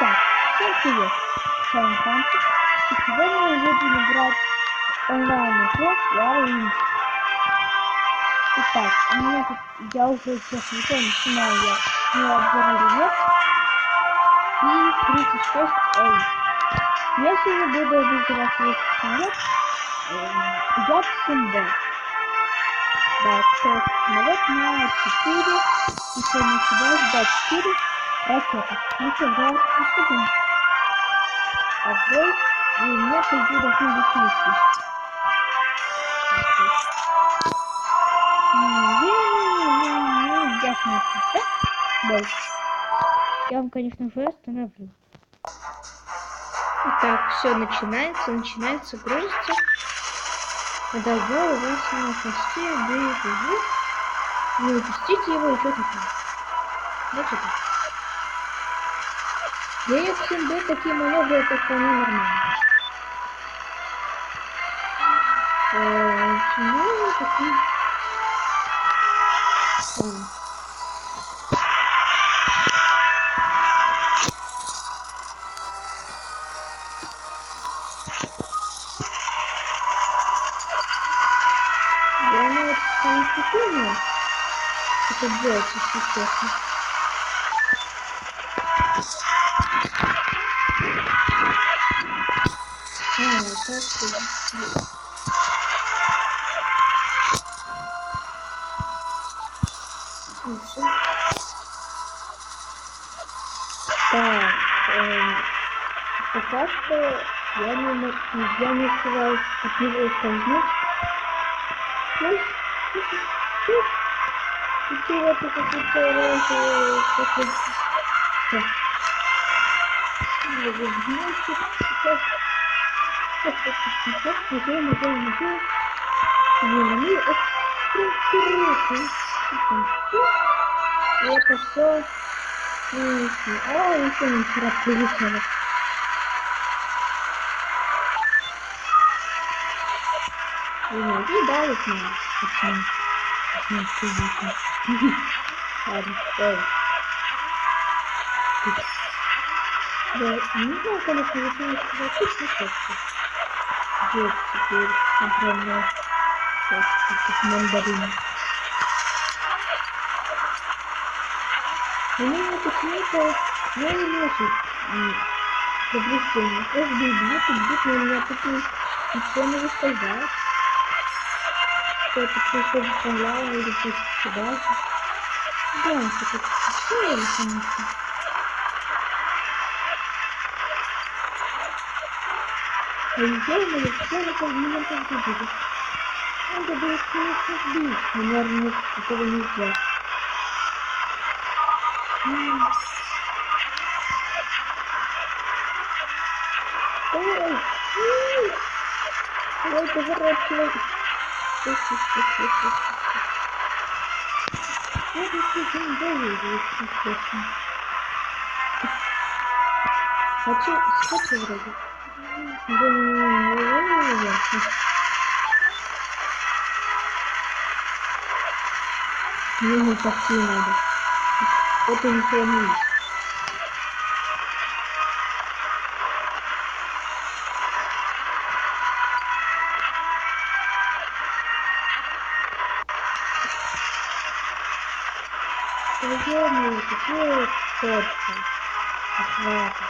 Итак, всем привет! С вами Фантик, и сегодня мы будем играть онлайн-игру Warwings. Итак, у меня тут, я уже, честно говоря, начинаю я не обзор рулет и 36 Эй. Я сегодня буду обозревать весь самолет Як-7Б. Да, это самолет на 4, еще не сюда, да, 4 ракеты. Ну что, давайте приступим. Огонь, и у меня по идее должны быть миссии. Ясно, да? Бой. Я вам, конечно же, остановлю. Итак, все начинается, грузится. Подождал вас на хвосте, не упустите его и что такое. Вот это. Для Як-7Б такие маневры это вполне нормально. Ну, такие. Я не вот не спокойно это делать, если честно. Так что... Так, пока что я не успеваю от него ускользнуть. И чего-то какой-то оранжевый какой-то... И это все... А, еще не вчера прилетело. И да, вот надо. Ладно, стой. Да, не знаю, конечно, если не сказать, что делать теперь огромное мандарин. У меня почему-то я не ношу повреждения. Каждый бьет и бьет на меня, тут ничего не выскользает. Что-то происходит онлайн или просто дальше. Да, что-то все или конечно. А я думаю, что это меня так будет. Надо будет, конечно, сбить, но, наверное, этого нельзя. Ой, поворачивай. Вот это не доверилось, честно. Хочу вроде. Мне не так не надо. Это ничего не есть. Пойдем, какие точки. Охвата.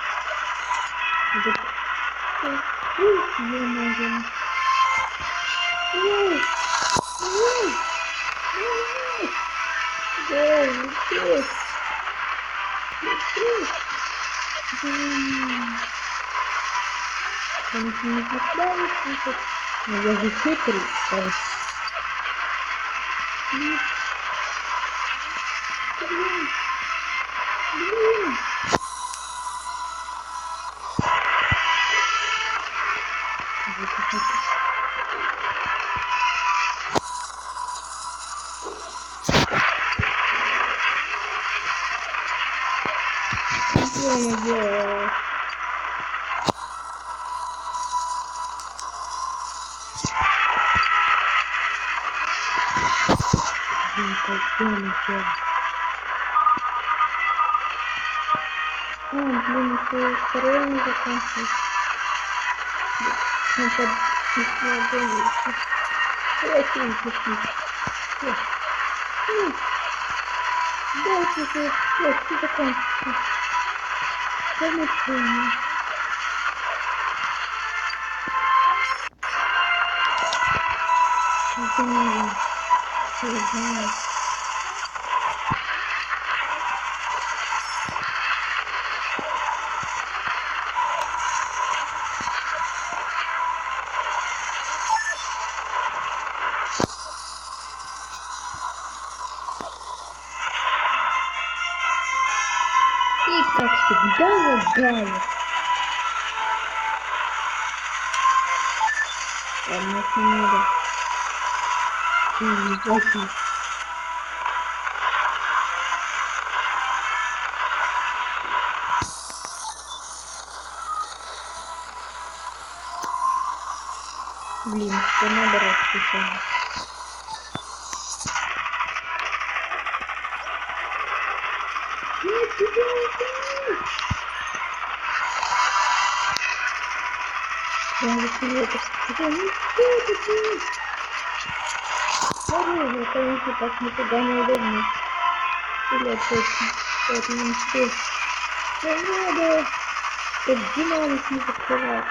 Конечно, не подставить, но я же хитрый. Блин, это второе не закончилось. Ну, под... Давайте выпустить. Дайте же, вот, все закончится. Замечательно. И как всегда лагает. Ладно, не надо. Не плохо. Блин, что наоборот случайно. Нет, нет. Я не это. Смотри, я, конечно, так никуда не удобно. Или точно. Это не интересно. Не надо. Как динамик не закрывать.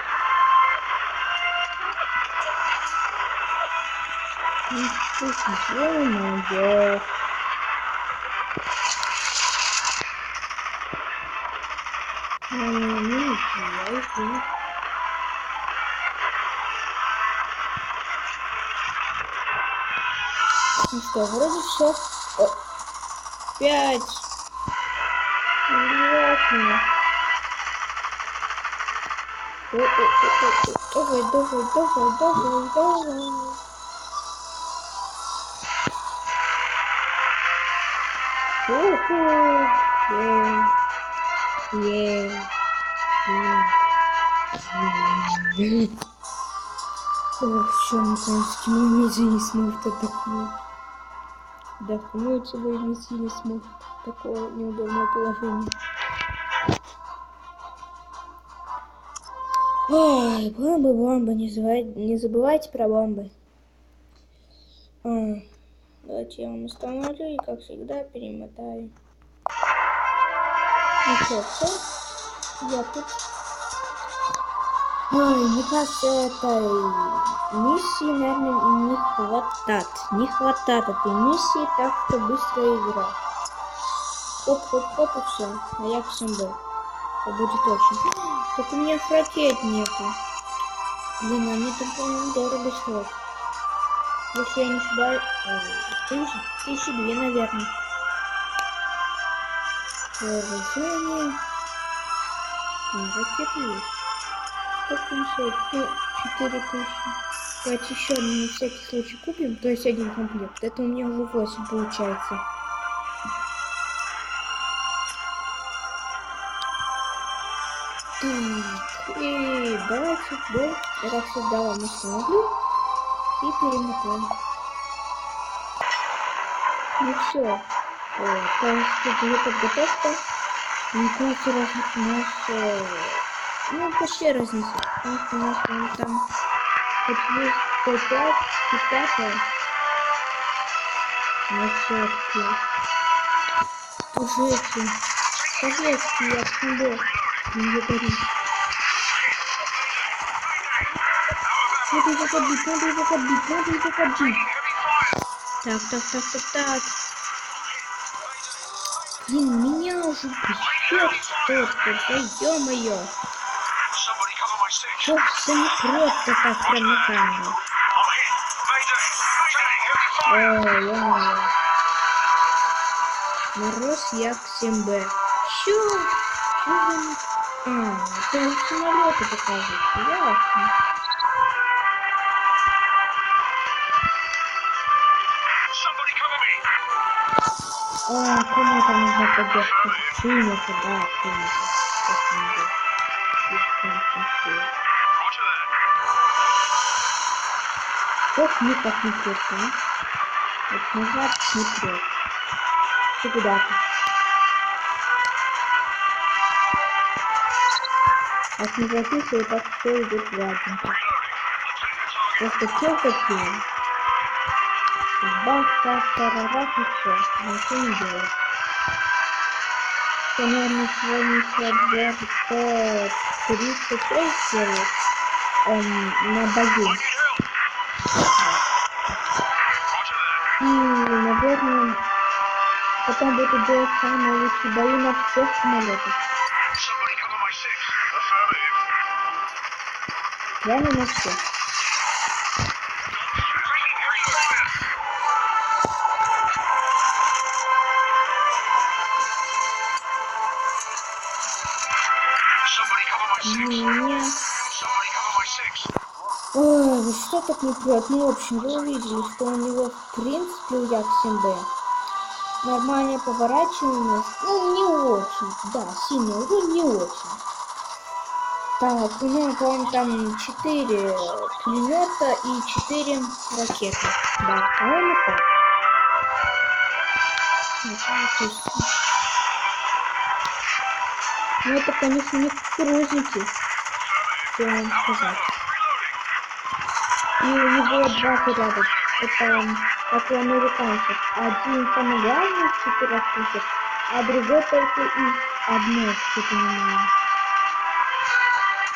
Ё-моё. Ну что, вроде все. 5. Желательно. Давай. Все, наконец-таки мой мизин не смог отдохнуть. Вдохнуть свой мизин не смог. Такое неудобное положение. Ой, бомбы, не забывайте про бомбы. Давайте я вам установлю и, как всегда, перемотаю. Ну что, все? Я тут. Ой, мне кажется, этой миссии, наверное, не хватает этой миссии, так что быстрая игра. Хоп, и все. А я всем был. Это будет очень. Только у меня ракет нету. Блин, они там, по-моему, дорого стоят. Если я не ошибаюсь, 1002, наверное. Вооружение. Ракеты есть. Сколько он стоит? 4000. Давайте еще на всякий случай купим. То есть один комплект. Это у меня уже 8 получается. Так. И давайте бой. Я как всегда вам установлю. И перемотаем. Ну все. Кажется, это подготовка. Мне кажется, нас ну, почти разнесет. Потому что у нас там хоть есть Т5 и 5. Но все-таки уже эти советские автомобили не говорит. Надо его побить. Так. Блин, меня уже бьет что-то, да ё-моё. Что все не просто так прям на камеру. Ой, ё-моё. Мороз як 7Б. Чё? Это самолеты показывают. Ясно. Кому там нужна поддержка? Принято, да, принято. Ох, никак не прет, а? Вот назад не прет. Ты куда-то. От не записываю, так все идет гладенько. Просто все такие. Бах-бах-тарарах и все. Ничего не делает. Что, наверное, сегодня еще обзор по 36 делает на базе. И, наверное, потом буду делать самые лучшие бои на всех самолетах. Реально на всех. Ой, ну что так не прет? Ну, в общем, вы увидели, что у него, в принципе, у Як-7Б нормальная поворачиваемость. Ну, не очень. Да, сильный урон не очень. Так, у него, по-моему, там 4 пулемета и 4 ракеты. Да, по-моему, так. Ну, это, конечно, не кукурузники, что вам сказать. И у него два заряда. Это как у американцев. Один самый главный в 4 штук, а другой только из одной штуки немного.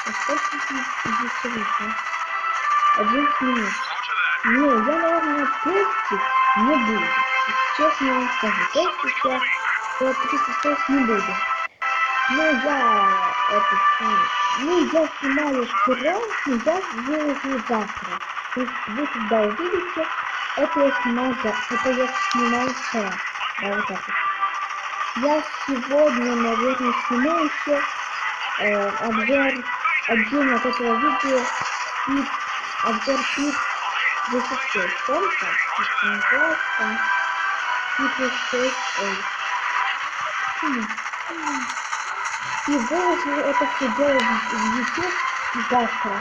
А сколько здесь вышло? 11 минут. Не, я, наверное, тестить не буду. Честно вам скажу, тестить я 36 не буду. Ну, я снимаю вчера, но я выложу завтра. То есть вы когда увидите, это я снимаю вчера. Да, вот так вот. Я сегодня, наверное, сниму еще обзор отдельно от этого видео и обзор клип 36. Помните? Это называется клип 36. И выложу это все дело в YouTube завтра.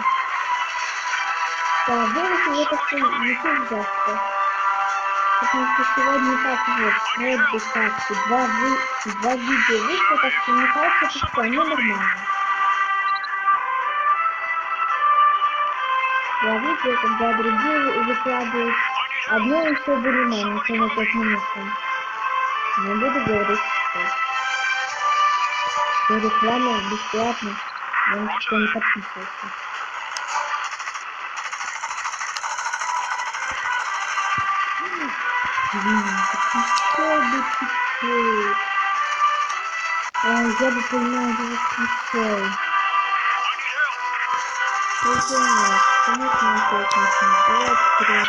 Да, выложу это все в YouTube завтра. Потому что сегодня так вот, вроде как, два видео вышло, так что мне кажется, это вполне нормально. Я видео, когда другие выкладывают одно и все были маленькие на 5 минут. Не буду говорить, что реклама бесплатно, я никто не подписывался. Я бы понимал, что это конечно, давай вперед.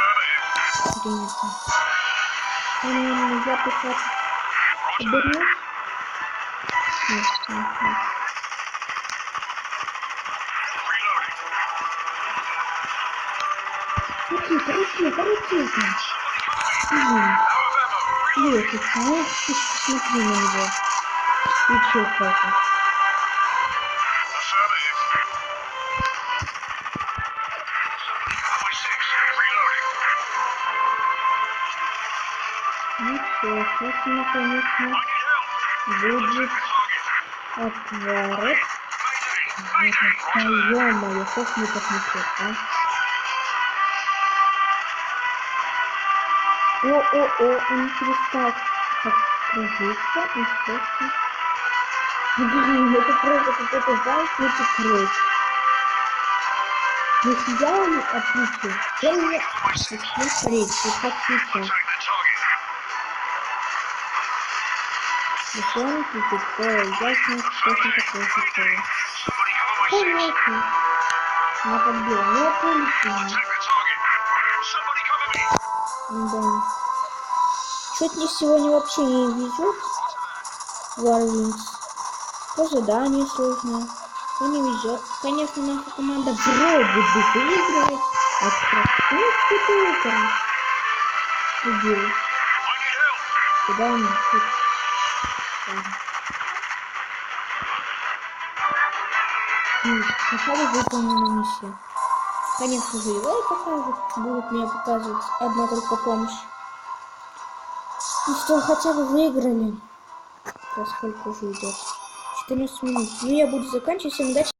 Принято. Я пока обернусь. Короче. Лето, посмотри на него. И чё это? Ну что, сейчас мы, конечно, будет отворот. Ё-моё, как мне так несёт, а? Он перестал кружиться и просто... Блин, это просто какой-то зайчный крыш. Если я не отключу, то мне смотреть, вот как сейчас. Если он отключит, то ясно, что это такое такое. Конечно. Она подбила, но это лишнее. Да. Что-то мне сегодня вообще не везет. Warwings. По заданию сложно. То не везет. Конечно, наша команда вроде бы выигрывает. А просто выигрывает. Убил. Куда он тут? Сначала выполнена миссия. Конечно же, его и покажут. Будут мне показывать одна только помощь. Ну что, хотя бы выиграли. Сколько уже идет? 14 минут. Ну, я буду заканчивать. Всем удачи.